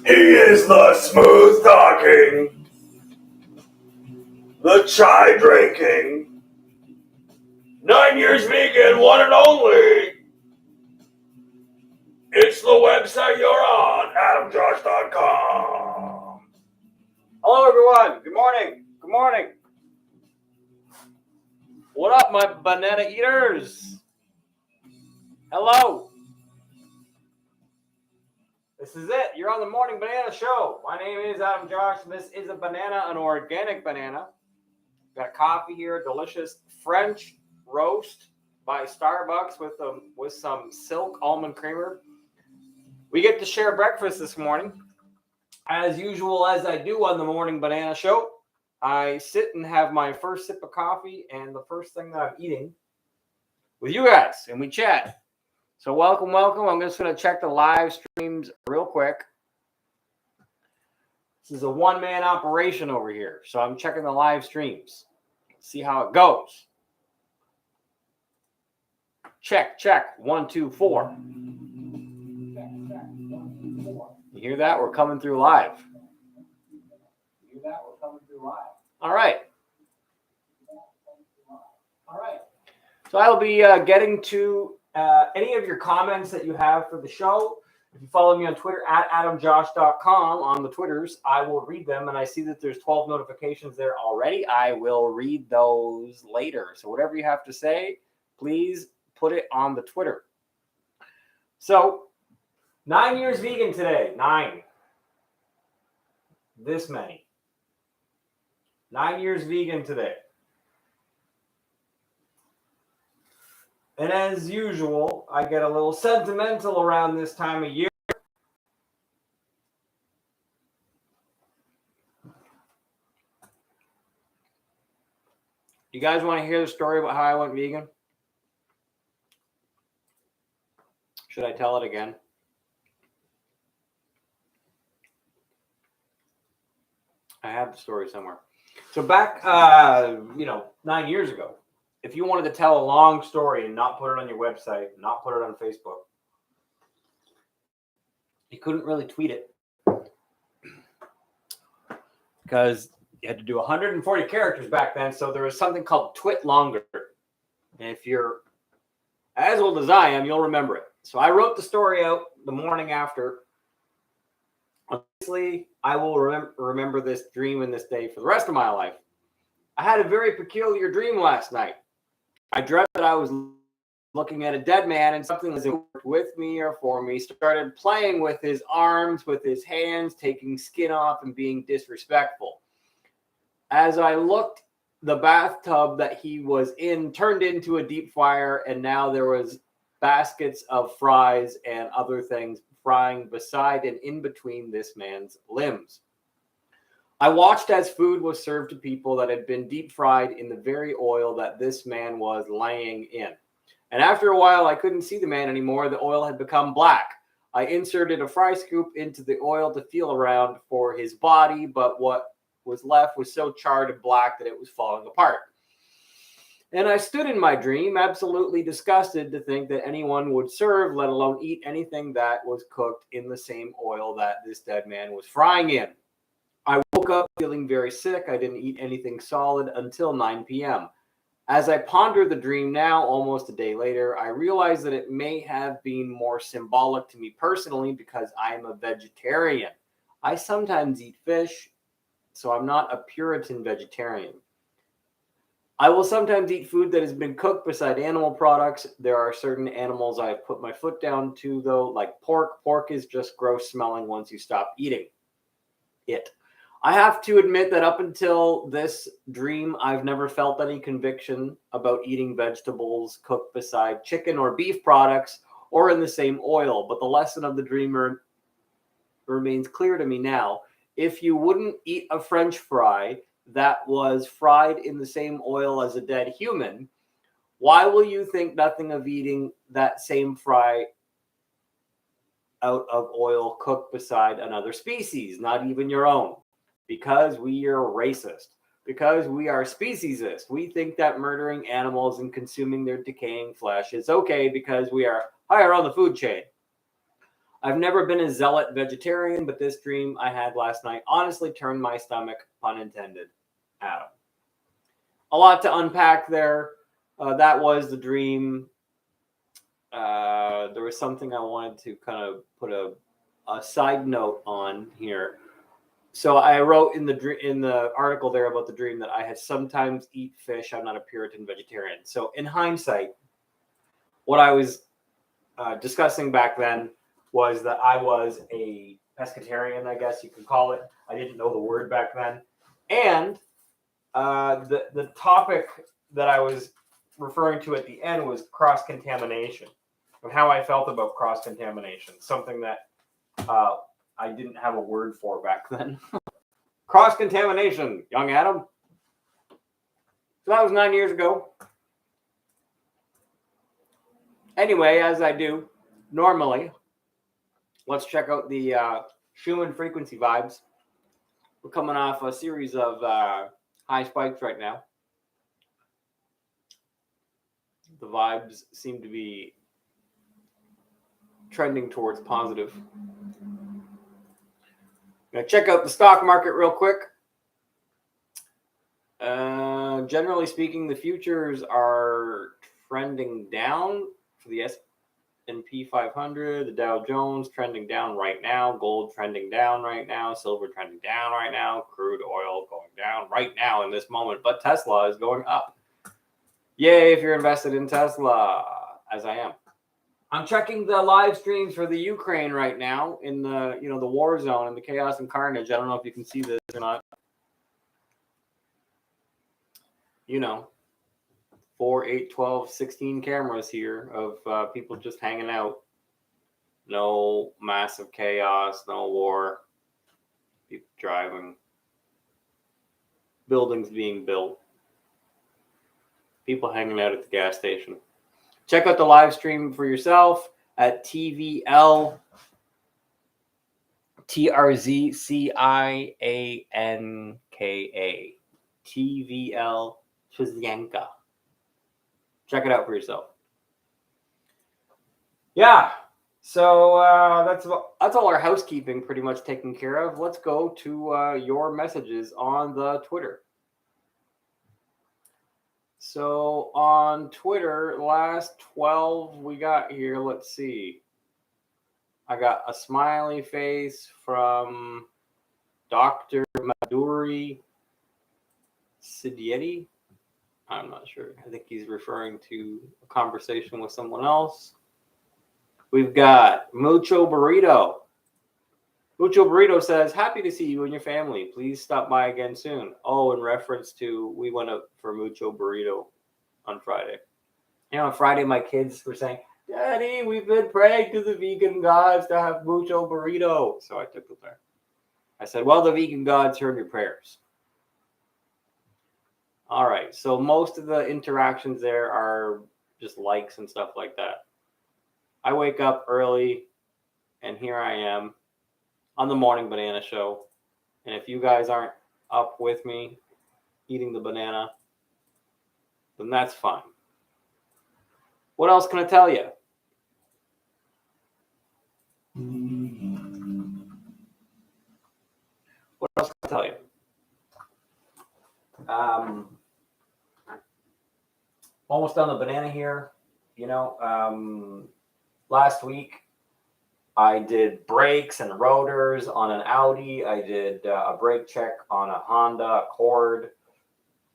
He is the smooth talking, the chai drinking, 9 years vegan, one and only. It's the website you're on, adamjosh.com. Hello, everyone. Good morning. Good morning. What up, my banana eaters? Hello. This is it. You're on the Morning Banana Show. My name is Adam Josh, and this is a banana, an organic banana. Got coffee here, delicious French roast by Starbucks with some silk almond creamer. We get to share breakfast this morning. As usual, as I do on the Morning Banana Show, I sit and have my first sip of coffee and the first thing that I'm eating with you guys, and we chat. So welcome. I'm just going to check the live streams real quick. This is a one-man operation over here, so I'm checking the live streams. See how it goes. Check. 1, 2, 4. You hear that? We're coming through live. All right. So I'll be getting to any of your comments that you have for the show. If you follow me on Twitter at adamjosh.com on the Twitters, I will read them. And I see that there's 12 notifications there already. I will read those later. So whatever you have to say, please put it on the Twitter. So 9 years vegan today. 9. This many. 9 years vegan today. And as usual, I get a little sentimental around this time of year. You guys want to hear the story about how I went vegan? Should I tell it again? I have the story somewhere. So back, 9 years ago, if you wanted to tell a long story and not put it on your website, not put it on Facebook, you couldn't really tweet it because you had to do 140 characters back then. So there was something called Twit Longer. And if you're as old as I am, you'll remember it. So I wrote the story out the morning after. Honestly, I will remember this dream and this day for the rest of my life. I had a very peculiar dream last night. I dreamt that I was looking at a dead man and something was with me or for me, started playing with his arms, with his hands, taking skin off and being disrespectful. As I looked, the bathtub that he was in turned into a deep fryer, and now there was baskets of fries and other things frying beside and in between this man's limbs. I watched as food was served to people that had been deep fried in the very oil that this man was laying in. And after a while, I couldn't see the man anymore. The oil had become black. I inserted a fry scoop into the oil to feel around for his body, but what was left was so charred and black that it was falling apart. And I stood in my dream, absolutely disgusted to think that anyone would serve, let alone eat anything that was cooked in the same oil that this dead man was frying in. I woke up feeling very sick. I didn't eat anything solid until 9 p.m. As I ponder the dream now, almost a day later, I realize that it may have been more symbolic to me personally because I am a vegetarian. I sometimes eat fish, so I'm not a Puritan vegetarian. I will sometimes eat food that has been cooked beside animal products. There are certain animals I have put my foot down to, though, like pork. Pork is just gross smelling once you stop eating it. I have to admit that up until this dream, I've never felt any conviction about eating vegetables cooked beside chicken or beef products or in the same oil. But the lesson of the dreamer remains clear to me now. If you wouldn't eat a French fry that was fried in the same oil as a dead human, why will you think nothing of eating that same fry out of oil cooked beside another species, not even your own? Because we are racist. Because we are speciesist. We think that murdering animals and consuming their decaying flesh is okay because we are higher on the food chain. I've never been a zealot vegetarian, but this dream I had last night honestly turned my stomach, pun intended, Adam. A lot to unpack there. That was the dream. There was something I wanted to kind of put a side note on here. So I wrote in the article there about the dream that I had sometimes eat fish. I'm not a Puritan vegetarian. So in hindsight, what I was discussing back then was that I was a pescatarian, I guess you could call it. I didn't know the word back then. And the topic that I was referring to at the end was cross-contamination and how I felt about cross-contamination, something that I didn't have a word for back then. Cross-contamination, young Adam. So that was 9 years ago. Anyway, as I do normally, let's check out the Schumann frequency vibes. We're coming off a series of high spikes right now. The vibes seem to be trending towards positive. Gonna check out the stock market real quick. Generally speaking, the futures are trending down for the S&P 500, the Dow Jones trending down right now, gold trending down right now, silver trending down right now, crude oil going down right now in this moment, but Tesla is going up. Yay, if you're invested in Tesla, as I am. I'm checking the live streams for the Ukraine right now in the the war zone and the chaos and carnage. I don't know if you can see this or not. 4, 8, 12, 16 cameras here of people just hanging out. No massive chaos, no war. People driving. Buildings being built. People hanging out at the gas station. Check out the live stream for yourself at TVL TRZCIANKA. TVL Trzcianka. Check it out for yourself. Yeah, so that's all our housekeeping pretty much taken care of. Let's go to your messages on the Twitter. So on Twitter, last 12 we got here, let's see. I got a smiley face from Dr. Madhuri Siddietti. I'm not sure. I think he's referring to a conversation with someone else. We've got Mucho Burrito. Mucho Burrito says, happy to see you and your family. Please stop by again soon. Oh, in reference to, we went up for Mucho Burrito on Friday. On Friday, my kids were saying, Daddy, we've been praying to the vegan gods to have Mucho Burrito. So I took them there. I said, well, the vegan gods heard your prayers. All right. So most of the interactions there are just likes and stuff like that. I wake up early, and here I am on the Morning Banana Show. And if you guys aren't up with me eating the banana, then that's fine. What else can I tell you? What else can I tell you? Almost done the banana here. Last week I did brakes and rotors on an Audi. I did a brake check on a Honda Accord.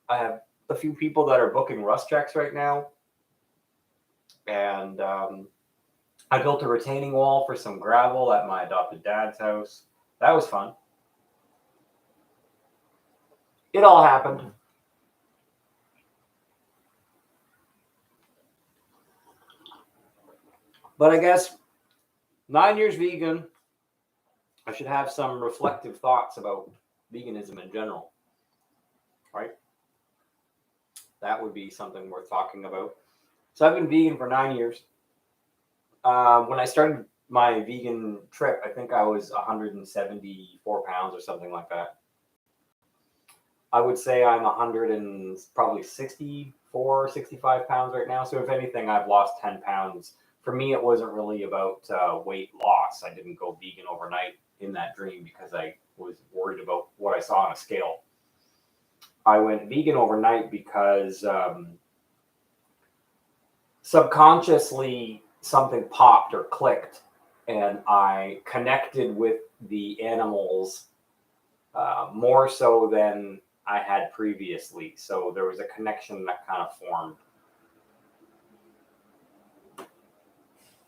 I have a few people that are booking rust checks right now. And I built a retaining wall for some gravel at my adopted dad's house. That was fun. it all happened. But I guess 9 years vegan, I should have some reflective thoughts about veganism in general, right? That would be something worth talking about. So I've been vegan for 9 years. When I started my vegan trip, I think I was 174 pounds or something like that. I would say I'm 100 and probably 64, 65 pounds right now. So if anything, I've lost 10 pounds. For me, it wasn't really about weight loss. I didn't go vegan overnight in that dream because I was worried about what I saw on a scale. I went vegan overnight because subconsciously something popped or clicked, and I connected with the animals more so than I had previously. So there was a connection that kind of formed.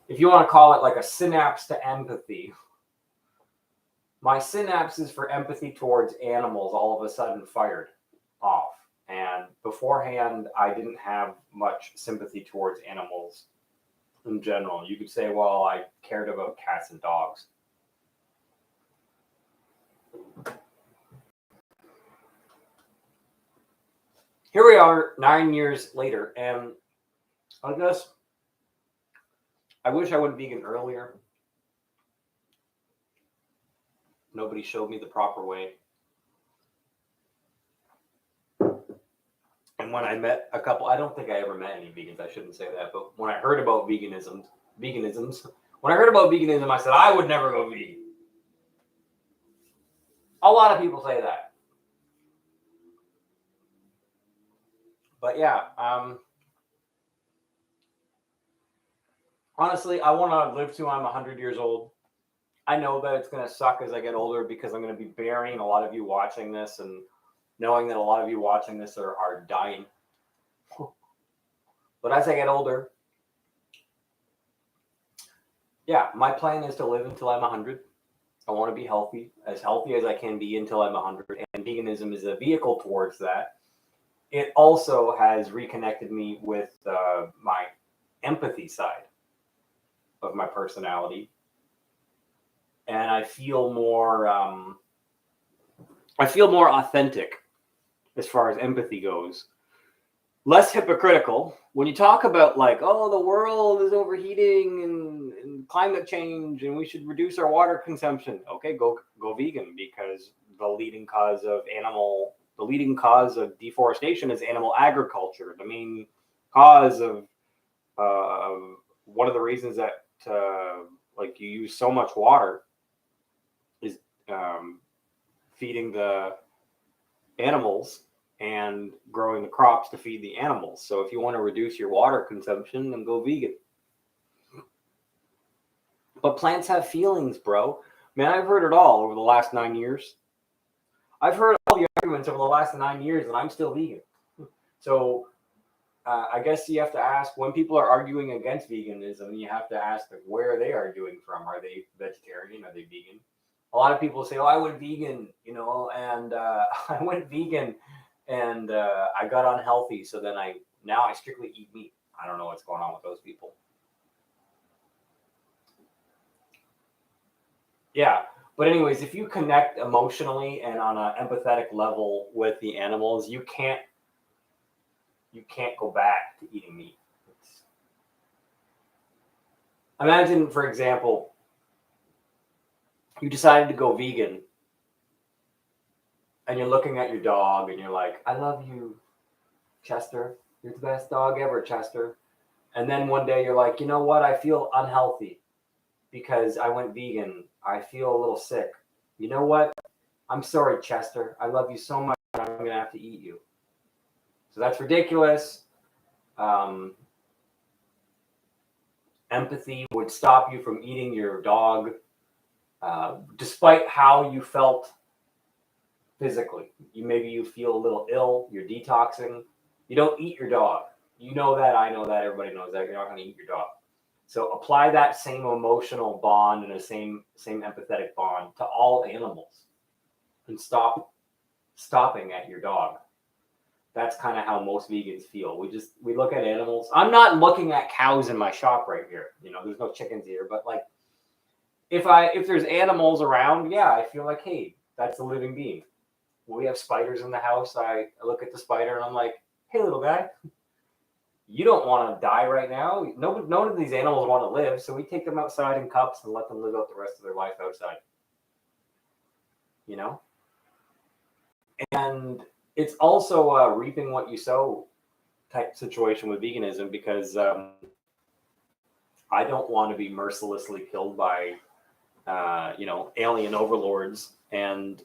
If you want to call it like a synapse to empathy, my synapses for empathy towards animals all of a sudden fired off. And beforehand, I didn't have much sympathy towards animals in general. You could say, well, I cared about cats and dogs. Here we are 9 years later, and I guess I wish I went vegan earlier. Nobody showed me the proper way. And when I met a couple, I don't think I ever met any vegans. I shouldn't say that. But when I heard about veganisms, when I heard about veganism, I said, I would never go vegan. A lot of people say that. But yeah, honestly, I want to live till I'm 100 years old. I know that it's going to suck as I get older because I'm going to be burying a lot of you watching this and knowing that a lot of you watching this are dying. But as I get older, yeah, my plan is to live until I'm 100. I want to be healthy as I can be until I'm 100. And veganism is a vehicle towards that. It also has reconnected me with my empathy side of my personality. And I feel more authentic as far as empathy goes. Less hypocritical. When you talk about like, oh, the world is overheating and climate change and we should reduce our water consumption. Okay, go vegan, because the leading cause of deforestation is animal agriculture. The main cause of one of the reasons that like you use so much water is feeding the animals and growing the crops to feed the animals. So if you want to reduce your water consumption, then go vegan. But plants have feelings, bro. Man, I've heard it all over the last 9 years. I've heard all the arguments over the last 9 years, and I'm still vegan. So I guess you have to ask, when people are arguing against veganism, you have to ask, like, where are they arguing from? Are they vegetarian? Are they vegan? A lot of people say, oh, I went vegan, and I went vegan and I got unhealthy. So then I strictly eat meat. I don't know what's going on with those people. Yeah. But anyways, if you connect emotionally and on an empathetic level with the animals, you can't go back to eating meat. Imagine, for example, you decided to go vegan and you're looking at your dog and you're like, I love you, Chester. You're the best dog ever, Chester. And then one day you're like, you know what? I feel unhealthy because I went vegan. I feel a little sick. You know what? I'm sorry, Chester. I love you so much. I'm going to have to eat you. So that's ridiculous. Empathy would stop you from eating your dog, despite how you felt physically. Maybe you feel a little ill, you're detoxing. You don't eat your dog. You know that, I know that, everybody knows that. You're not going to eat your dog. So apply that same emotional bond and the same empathetic bond to all animals, and stop stopping at your dog. That's kind of how most vegans feel. We look at animals. I'm not looking at cows in my shop right here. You know, there's no chickens here, but like if there's animals around, yeah, I feel like, hey, that's a living being. When we have spiders in the house, I look at the spider and I'm like, hey, little guy, you don't want to die right now. None of these animals want to live, so we take them outside in cups and let them live out the rest of their life outside. You know? And it's also a reaping what you sow type situation with veganism, because I don't want to be mercilessly killed by, alien overlords. And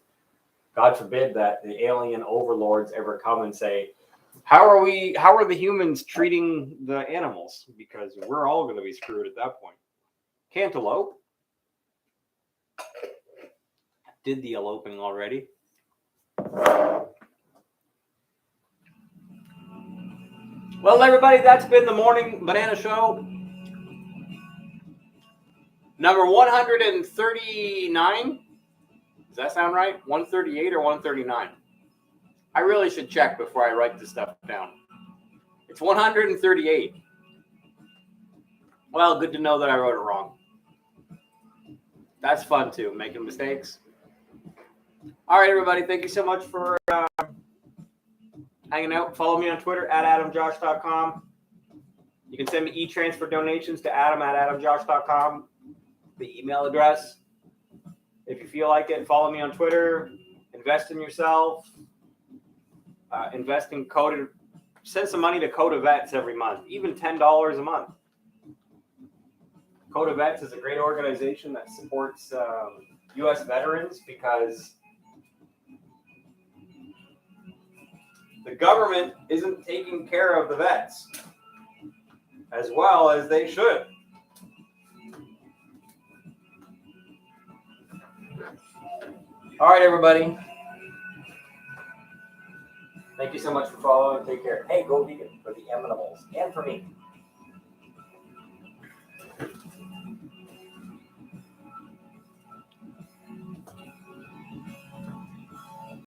God forbid that the alien overlords ever come and say, how are the humans treating the animals? Because we're all going to be screwed at that point. Cantaloupe did the eloping already. Well, everybody, that's been the Morning Banana Show. Number 139. Does that sound right? 138 or 139? I really should check before I write this stuff down. It's 138. Well, good to know that I wrote it wrong. That's fun too, making mistakes. All right, everybody. Thank you so much for hanging out. Follow me on Twitter at adamjosh.com. You can send me e-transfer donations to adam@adamjosh.com. The email address. If you feel like it, follow me on Twitter. Invest in yourself. Invest in Coda. Send some money to Coda Vets every month, even $10 a month. Coda Vets is a great organization that supports U.S. veterans, because the government isn't taking care of the vets as well as they should. All right, everybody. Thank you so much for following. Take care. Hey, go vegan for the animals and for me.